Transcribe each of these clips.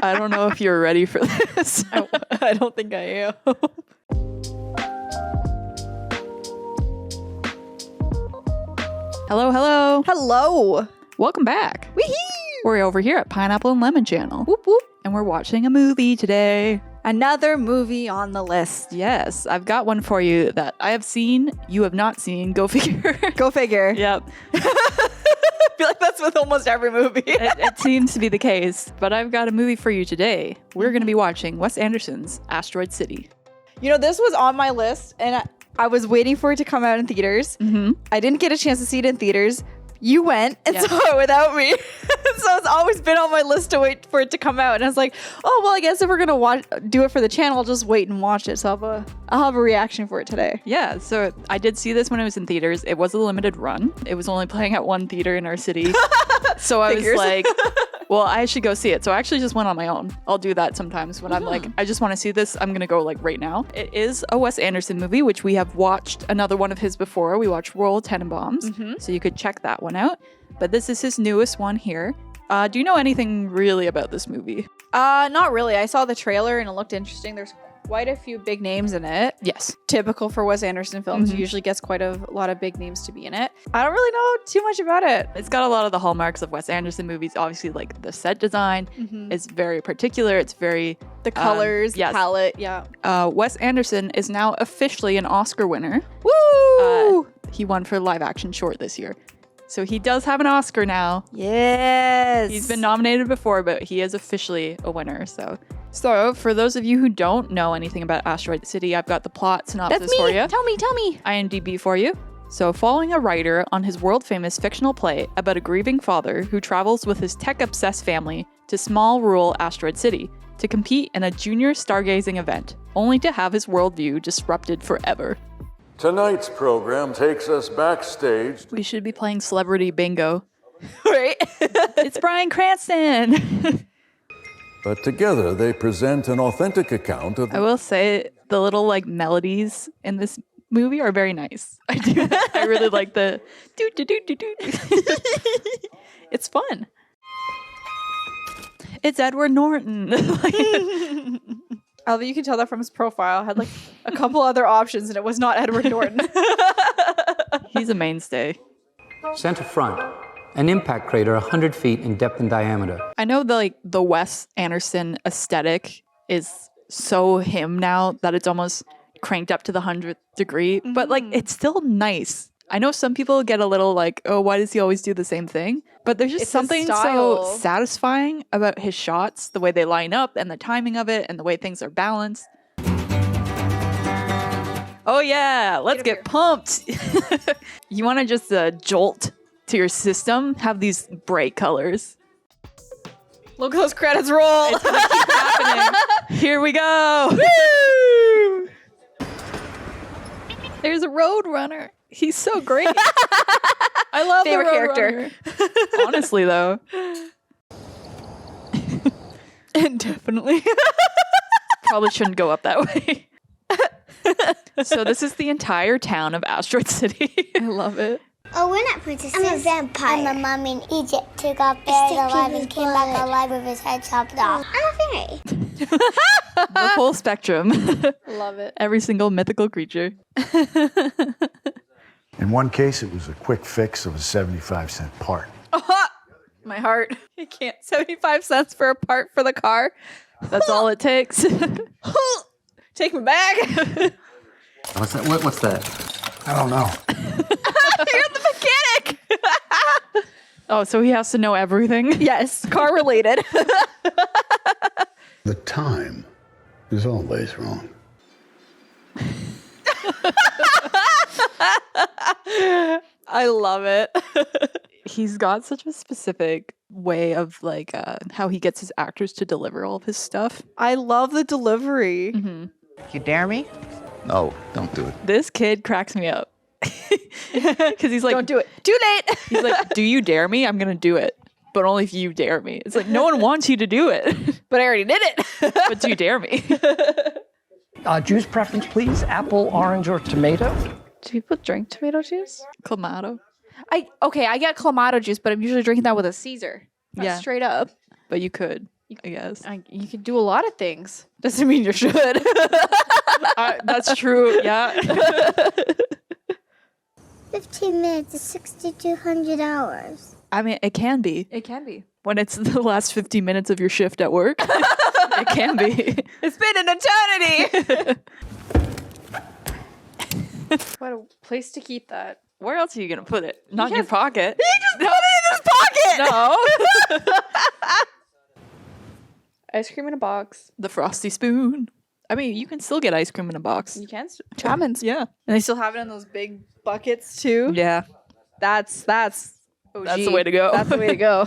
I don't know if you're ready for this. I don't think I am. Hello. Hello. Welcome back. Wee-hee. We're over here at Pineapple and Lemon Channel. Whoop whoop. And we're watching a movie today. Another movie on the list. Yes, I've got one for you that I have seen, you have not seen. Go figure. Go figure. Yep. I feel like that's with almost every movie. It seems to be the case. But I've got a movie for you today. We're going to be watching Wes Anderson's Asteroid City. You know, this was on my list, and I was waiting for it to come out in theaters. Mm-hmm. I didn't get a chance to see it in theaters. You went and saw it without me. So it's always been on my list to wait for it to come out. And I was like, oh, well, I guess if we're going to do it for the channel, I'll just wait and watch it. So I'll have a reaction for it today. Yeah, so I did see this when it was in theaters. It was a limited run. It was only playing at one theater in our city. So I was like, well, I should go see it. So I actually just went on my own. I'll do that sometimes when I'm like, I just want to see this. I'm going to go like right now. It is a Wes Anderson movie, which we have watched another one of his before. We watched Royal Tenenbaums. So you could check that one out. But this is his newest one here. Do you know anything really about this movie? Not really. I saw the trailer and it looked interesting. There's quite a few big names in it. Yes. Typical for Wes Anderson films. He usually gets quite a lot of big names to be in it. I don't really know too much about it. It's got a lot of the hallmarks of Wes Anderson movies. Obviously, like the set design is very particular. It's very... The colors, yes. palette, yeah. Wes Anderson is now officially an Oscar winner. Woo! He won for live action short this year. So he does have an Oscar now. Yes. He's been nominated before, but he is officially a winner. So for those of you who don't know anything about Asteroid City, I've got the plot synopsis for you. Tell me. IMDb for you. So following a writer on his world-famous fictional play about a grieving father who travels with his tech-obsessed family to small rural Asteroid City to compete in a junior stargazing event, only to have his worldview disrupted forever. Tonight's program takes us backstage. We should be playing Celebrity Bingo. Right? It's Bryan Cranston! But together they present an authentic account of I will say the little like melodies in this movie are very nice. I do. I really like the do do do do do. It's fun. It's Edward Norton. Although you can tell that from his profile. Had like a couple other options and it was not Edward Norton. He's a mainstay. Center front, an impact crater 100 feet in depth and diameter. I know the Wes Anderson aesthetic is so him now that it's almost cranked up to the 100th degree, but like it's still nice. I know some people get a little like, oh, why does he always do the same thing? But there's just something so satisfying about his shots, the way they line up and the timing of it and the way things are balanced. Oh yeah, let's get pumped. You want to just jolt to your system, have these bright colors. Look, those credits roll. It's gonna keep happening. Here we go. Woo! There's a Roadrunner. He's so great. I love Favorite the character. Honestly, though. And definitely. Probably shouldn't go up that way. So this is the entire town of Asteroid City. I love it. Oh, we're not princesses. I'm a vampire. I'm a mum in Egypt who got buried alive and came back alive with his head chopped off. I'm a fairy. The full spectrum. Love it. Every single mythical creature. In one case, it was a quick fix of a 75-cent part. My heart. You can't. 75 cents for a part for the car. That's all it takes. Take me back. What's that? What's that? I don't know. You're the mechanic. Oh, so he has to know everything? Yes, car related. The time is always wrong. I love it. He's got such a specific way of like how he gets his actors to deliver all of his stuff. I love the delivery. You dare me? No, don't do it. This kid cracks me up. Because he's like, Don't do it. Too late. He's like, do you dare me? I'm going to do it. But only if you dare me. It's like, no one wants you to do it. But I already did it. But do you dare me? Juice preference, please. Apple, orange, or tomato? Do people drink tomato juice? Clamato. I get Clamato juice, but I'm usually drinking that with a Caesar. That's Yeah. straight up. But you could. I guess. You can do a lot of things. Doesn't mean you should. That's true. Yeah. 15 minutes is 6,200 hours. I mean, it can be. It can be. When it's the last 15 minutes of your shift at work, it can be. It's been an eternity. What a place to keep that. Where else are you going to put it? Not in your pocket. He just put it in his pocket. No. Ice cream in a box. The frosty spoon. I mean, you can still get ice cream in a box. You can. Chapman's. Yeah. And they still have it in those big buckets too. Yeah. That's OG. That's the way to go. That's the way to go.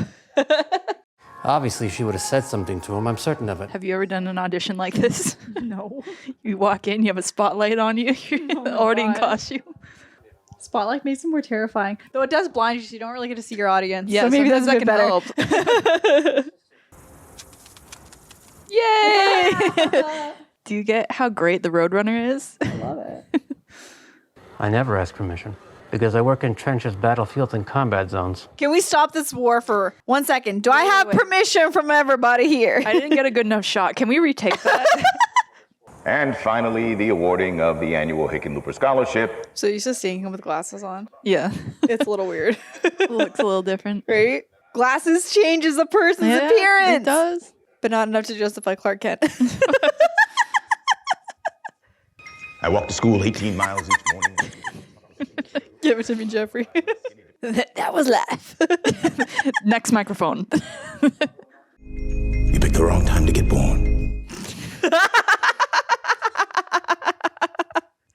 Obviously, she would have said something to him. I'm certain of it. Have you ever done an audition like this? No. You walk in, you have a spotlight on you, you're already in costume. Spotlight makes it more terrifying. Though it does blind you, so you don't really get to see your audience. Yeah, so maybe that's that a bit better. help. Yay! Do you get how great the Roadrunner is? I love it. I never ask permission because I work in trenches, battlefields, and combat zones. Can we stop this war for 1 second? Do I have permission from everybody here? I didn't get a good enough shot. Can we retake that? And finally, the awarding of the annual Hickenlooper Scholarship. So you're just seeing him with glasses on. Yeah. It's a little weird. Looks a little different. Right? Glasses changes a person's Yeah, appearance. it does. But not enough to justify Clark Kent. I walk to school 18 miles each morning. Give it to me, Jeffrey. That was live. Next microphone. You picked the wrong time to get born.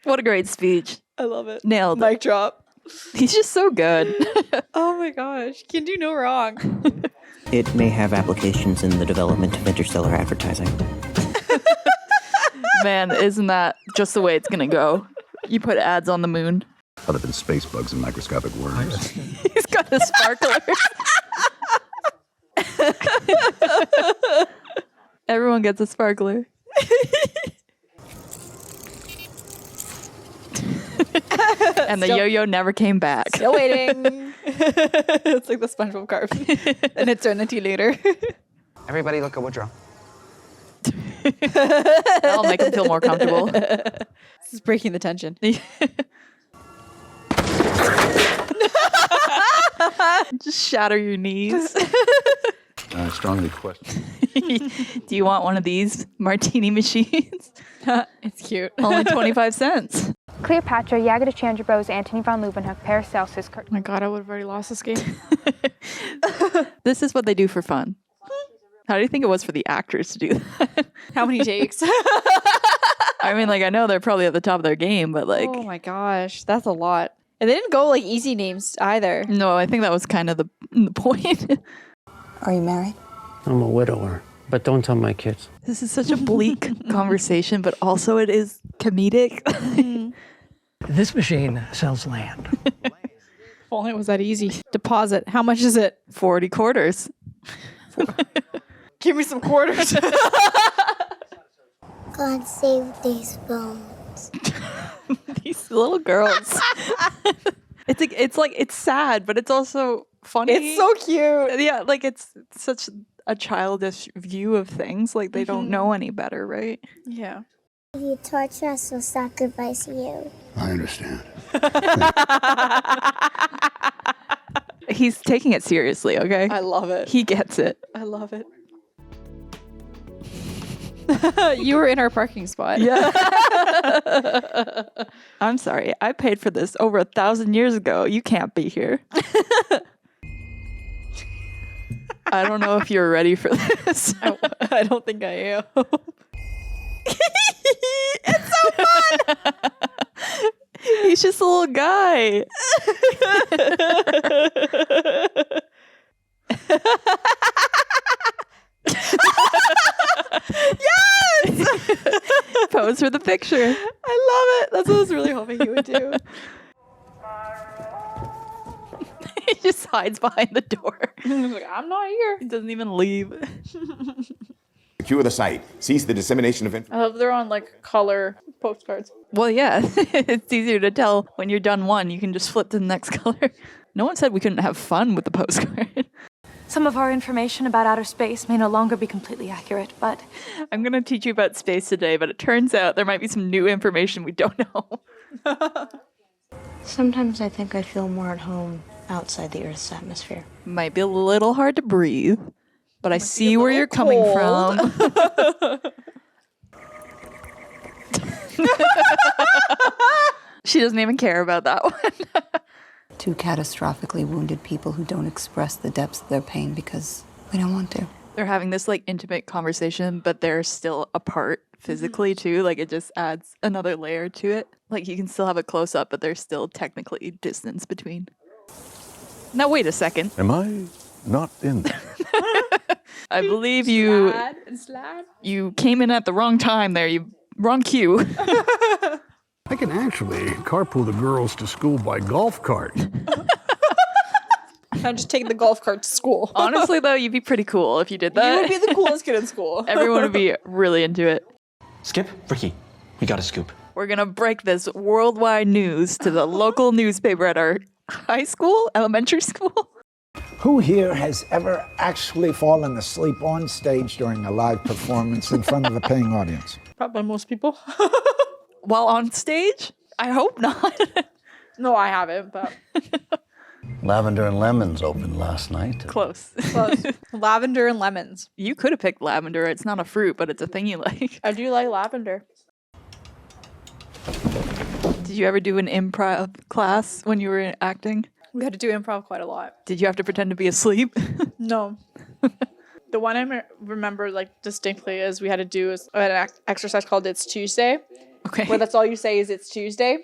What a great speech. I love it. Nailed it. Mic drop. He's just so good. Oh my gosh. Can do no wrong. It may have applications in the development of interstellar advertising. Man, isn't that just the way it's going to go? You put ads on the moon. Other than space bugs and microscopic worms. He's got a sparkler. Everyone gets a sparkler. And the yo-yo never came back. Still waiting. It's like the SpongeBob carp. An eternity later. Everybody look at Woodrow. That'll make him feel more comfortable. This is breaking the tension. Just shatter your knees. I strongly question. Do you want one of these martini machines? It's cute. Only 25 cents. Cleopatra, Jagger Chandrabose, Antony von Leeuwenhoek, Paracelsus, Oh my god, I would have already lost this game. This is what they do for fun. How do you think it was for the actors to do that? How many takes? I mean, like, I know they're probably at the top of their game, but like... Oh my gosh, that's a lot. And they didn't go like easy names either. No, I think that was kind of the point. Are you married? I'm a widower, but don't tell my kids. This is such a bleak conversation, but also it is comedic. This machine sells land. If only it was that easy. Deposit. How much is it? 40 quarters. Give me some quarters. God save these bones. These little girls. It's sad, but it's also funny. It's so cute. Yeah, like it's such a childish view of things. Like they don't know any better, right? Yeah. If you torture us, we'll sacrifice you. I understand. He's taking it seriously, okay? I love it. He gets it. I love it. You were in our parking spot. Yeah. I'm sorry. I paid for this over 1,000 years ago. You can't be here. I don't know if you're ready for this. I don't think I am. It's so fun. He's just a little guy. Yes! Pose for the picture. I love it. That's what I was really hoping he would do. He just hides behind the door. He's like, I'm not here. He doesn't even leave. Secure the site. Cease the dissemination of I love they're on like color postcards. Well, yeah. It's easier to tell when you're done one. You can just flip to the next color. No one said we couldn't have fun with the postcard. Some of our information about outer space may no longer be completely accurate, but... I'm going to teach you about space today, but it turns out there might be some new information we don't know. Sometimes I think I feel more at home outside the Earth's atmosphere. Might be a little hard to breathe, but I see where you're coming from. She doesn't even care about that one. Two catastrophically wounded people who don't express the depths of their pain because they don't want to. They're having this like intimate conversation, but they're still apart physically too. Like it just adds another layer to it. Like you can still have a close up, but there's still technically distance between. Now wait a second. Am I not in there? I believe you. You came in at the wrong time there. You wrong cue. I can actually carpool the girls to school by golf cart. I'm just taking the golf cart to school. Honestly, though, you'd be pretty cool if you did that. You would be the coolest kid in school. Everyone would be really into it. Skip, Ricky, we got a scoop. We're going to break this worldwide news to the local newspaper at our high school, elementary school. Who here has ever actually fallen asleep on stage during a live performance in front of a paying audience? Probably most people. While on stage? I hope not. No, I haven't, but... Lavender and Lemons opened last night. Close. Close. Lavender and lemons. You could have picked lavender. It's not a fruit, but it's a thing you like. I do like lavender. Did you ever do an improv class when you were acting? We had to do improv quite a lot. Did you have to pretend to be asleep? No. The one I remember like distinctly is we had to do an exercise called It's Tuesday. Okay. Where that's all you say is it's Tuesday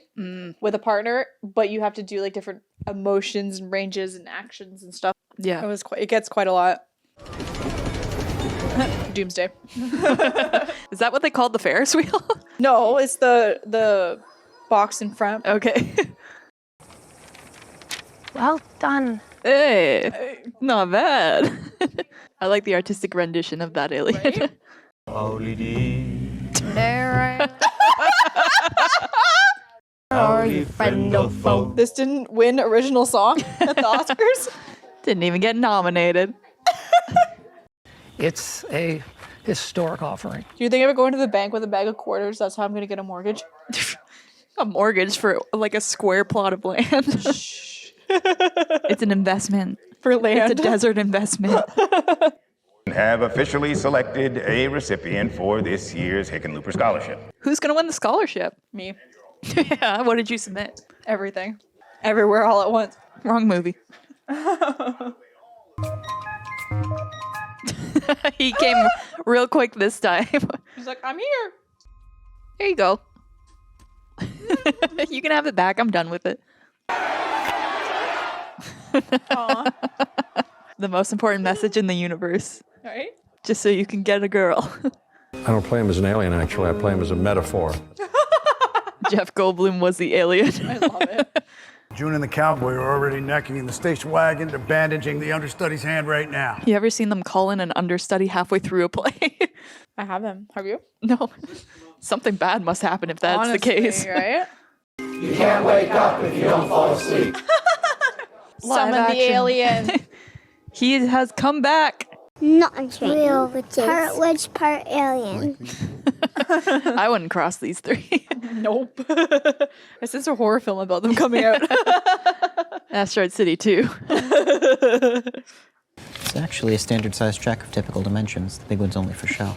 with a partner, but you have to do like different emotions and ranges and actions and stuff. Yeah. It gets quite a lot. Doomsday. Is that what they called the Ferris wheel? No, it's the box in front. Okay. Well done. Hey, not bad. I like the artistic rendition of that alien. Right? Are you friend or foe? This didn't win original song at the Oscars. Didn't even get nominated. It's a historic offering. Do you think I would go into the bank with a bag of quarters? That's how I'm going to get a mortgage. A mortgage for like a square plot of land. It's an investment. For land. It's a desert investment. Have officially selected a recipient for this year's Hickenlooper Scholarship. Who's going to win the scholarship? Me. Yeah, what did you submit? Everything. Everywhere all at once. Wrong movie. He came real quick this time. He's like, I'm here. There you go. You can have it back. I'm done with it. The most important message in the universe. Right? Just so you can get a girl. I don't play him as an alien, actually. I play him as a metaphor. Jeff Goldblum was the alien. I love it. June and the cowboy are already necking in the station wagon. They're bandaging the understudy's hand right now. You ever seen them call in an understudy halfway through a play? I haven't. Have you? No. Something bad must happen if that's Honestly, the case. Right? You can't wake up if you don't fall asleep. Summon the alien. He has come back. Not real witches. Part witch, part alien. I wouldn't cross these three. Nope. I sense a horror film about them coming out. Asteroid City 2. It's actually a standard-sized track of typical dimensions. The big one's only for show.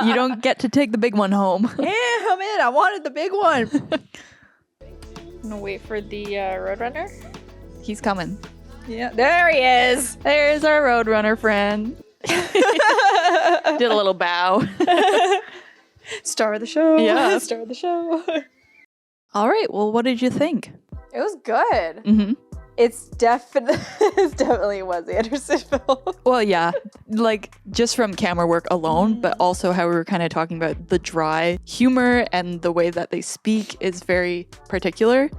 You don't get to take the big one home. Yeah, I'm in. I wanted the big one. I'm gonna wait for the Roadrunner. He's coming. Yeah, there he is. There's our Roadrunner friend. Did a little bow. Star of the show. Yeah. Star of the show. All right. Well, what did you think? It was good. Mm-hmm. It's definitely a Wes Anderson film. Well, yeah, like just from camera work alone, but also how we were kind of talking about the dry humor and the way that they speak is very particular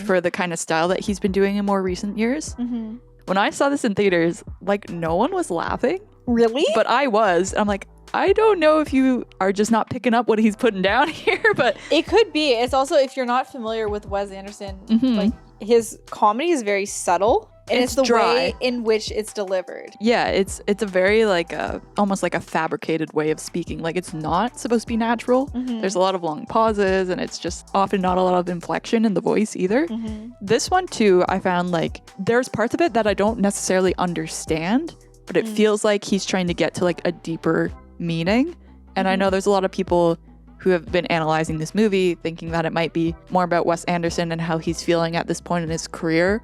for the kind of style that he's been doing in more recent years. Mm-hmm. When I saw this in theaters, like no one was laughing. Really? But I was. I'm like, I don't know if you are just not picking up what he's putting down here, but it could be. It's also, if you're not familiar with Wes Anderson, like his comedy is very subtle it's the dry. way in which it's delivered. Yeah, it's a very like almost like a fabricated way of speaking. Like it's not supposed to be natural. There's a lot of long pauses, and it's just often not a lot of inflection in the voice either. This one too, I found like there's parts of it that I don't necessarily understand, but it feels like he's trying to get to like a deeper meaning. And I know there's a lot of people who have been analyzing this movie thinking that it might be more about Wes Anderson and how he's feeling at this point in his career.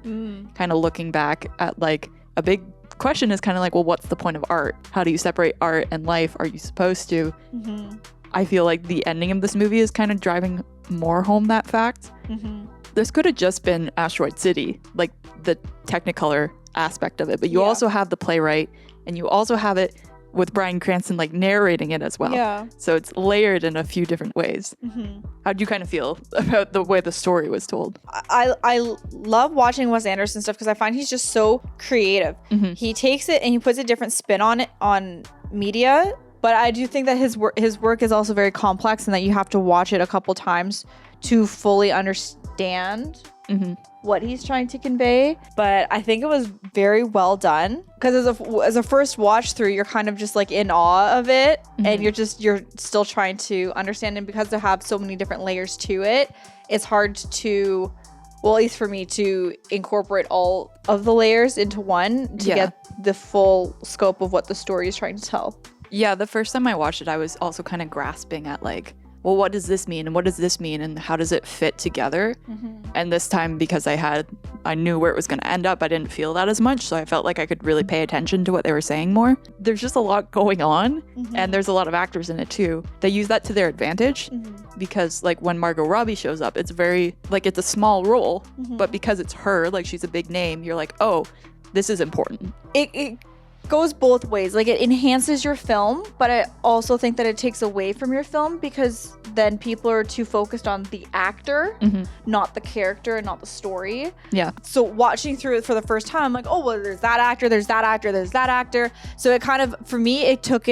Kind of looking back at like a big question is kind of like, well, what's the point of art? How do you separate art and life? Are you supposed to? I feel like the ending of this movie is kind of driving more home that fact. This could have just been Asteroid City, like the Technicolor aspect of it, but you also have the playwright, and you also have it with Bryan Cranston like narrating it as well. Yeah. So it's layered in a few different ways. How'd you kind of feel about the way the story was told? I love watching Wes Anderson stuff because I find he's just so creative. He takes it and he puts a different spin on it, on media. But I do think that his work is also very complex and that you have to watch it a couple times to fully understand what he's trying to convey. But I think it was very well done because as a first watch through, you're kind of just like in awe of it, and you're still trying to understand. And because they have so many different layers to it, it's hard to, well, at least for me, to incorporate all of the layers into one to get the full scope of what the story is trying to tell. Yeah, the first time I watched it, I was also kind of grasping at like, well, what does this mean? And what does this mean? And how does it fit together? And this time, because I knew where it was going to end up, I didn't feel that as much. So I felt like I could really pay attention to what they were saying more. There's just a lot going on. And there's a lot of actors in it too. They use that to their advantage because like when Margot Robbie shows up, it's very, like it's a small role, but because it's her, like she's a big name, you're like, oh, this is important. It goes both ways. Like it enhances your film, but I also think that it takes away from your film because then people are too focused on the actor, not the character and not the story. Yeah. So watching through it for the first time, I'm like, oh, well, there's that actor, there's that actor, there's that actor. So it kind of, for me, it took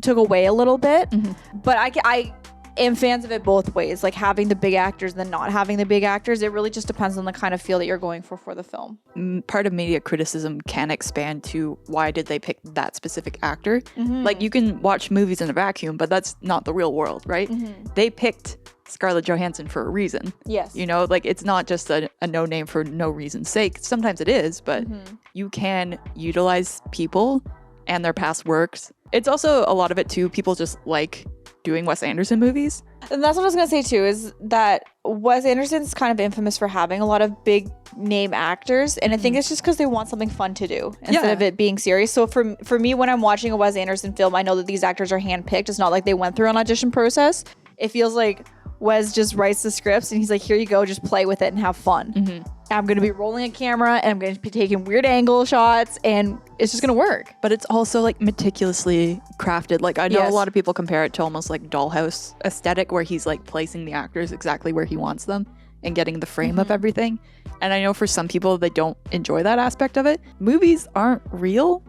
away a little bit. But I am fans of it both ways, like having the big actors and then not having the big actors. It really just depends on the kind of feel that you're going for the film. Part of media criticism can expand to why did they pick that specific actor? Like you can watch movies in a vacuum, but that's not the real world, right? They picked Scarlett Johansson for a reason. Yes. You know, like it's not just a no name for no reason's sake. Sometimes it is, but you can utilize people and their past works. It's also a lot of it too. People just like doing Wes Anderson movies. And that's what I was going to say too, is that Wes Anderson's kind of infamous for having a lot of big name actors. And I think it's just because they want something fun to do instead of it being serious. So for me, when I'm watching a Wes Anderson film, I know that these actors are handpicked. It's not like they went through an audition process. It feels like Wes just writes the scripts and he's like, here you go, just play with it and have fun. I'm going to be rolling a camera and I'm going to be taking weird angle shots and it's just going to work. But it's also like meticulously crafted. Like I know a lot of people compare it to almost like Dollhouse aesthetic where he's like placing the actors exactly where he wants them and getting the frame of everything. And I know for some people, they don't enjoy that aspect of it. Movies aren't real.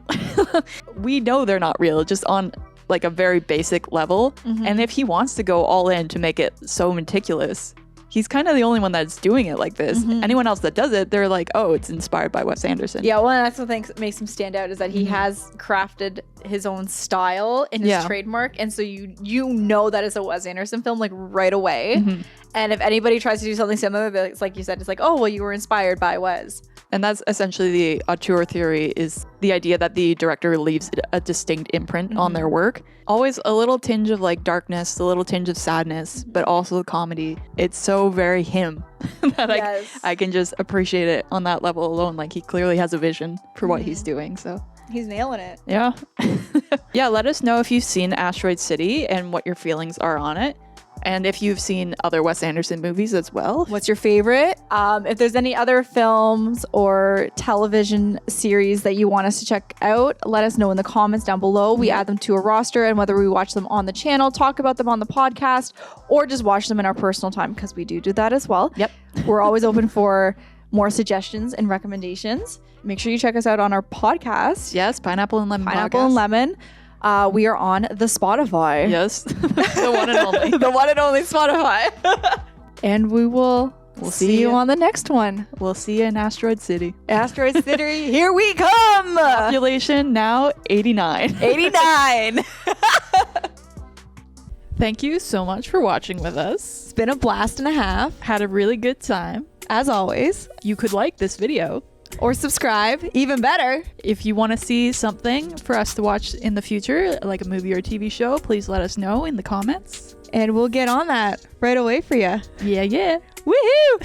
We know they're not real, just on like a very basic level. And if he wants to go all in to make it so meticulous, he's kind of the only one that's doing it like this. Anyone else that does it, they're like, oh, it's inspired by Wes Anderson. Yeah, well, that's what makes him stand out is that he has crafted his own style in his trademark. And so you know that it's a Wes Anderson film like right away. And if anybody tries to do something similar, it's like you said, it's like, oh, well, you were inspired by Wes. And that's essentially the auteur theory, is the idea that the director leaves a distinct imprint on their work. Always a little tinge of like darkness, a little tinge of sadness, but also comedy. It's so very him that I can just appreciate it on that level alone. Like he clearly has a vision for what he's doing. So he's nailing it. Yeah. Yeah, let us know if you've seen Asteroid City and what your feelings are on it. And if you've seen other Wes Anderson movies as well. What's your favorite? If there's any other films or television series that you want us to check out, let us know in the comments down below. We add them to a roster, and whether we watch them on the channel, talk about them on the podcast, or just watch them in our personal time, because we do that as well. Yep. We're always open for more suggestions and recommendations. Make sure you check us out on our podcast. Yes, Pineapple and Lemon Pineapple podcast. and Lemon. We are on the Spotify. Yes. The one and only. The one and only Spotify. And we will We'll see you on the next one. We'll see you in Asteroid City. Asteroid City, here we come. Population now 89. 89. Thank you so much for watching with us. It's been a blast and a half. Had a really good time. As always, you could like this video. Or subscribe, even better. If you want to see something for us to watch in the future, like a movie or TV show, please let us know in the comments. And we'll get on that right away for you. Yeah. Woohoo!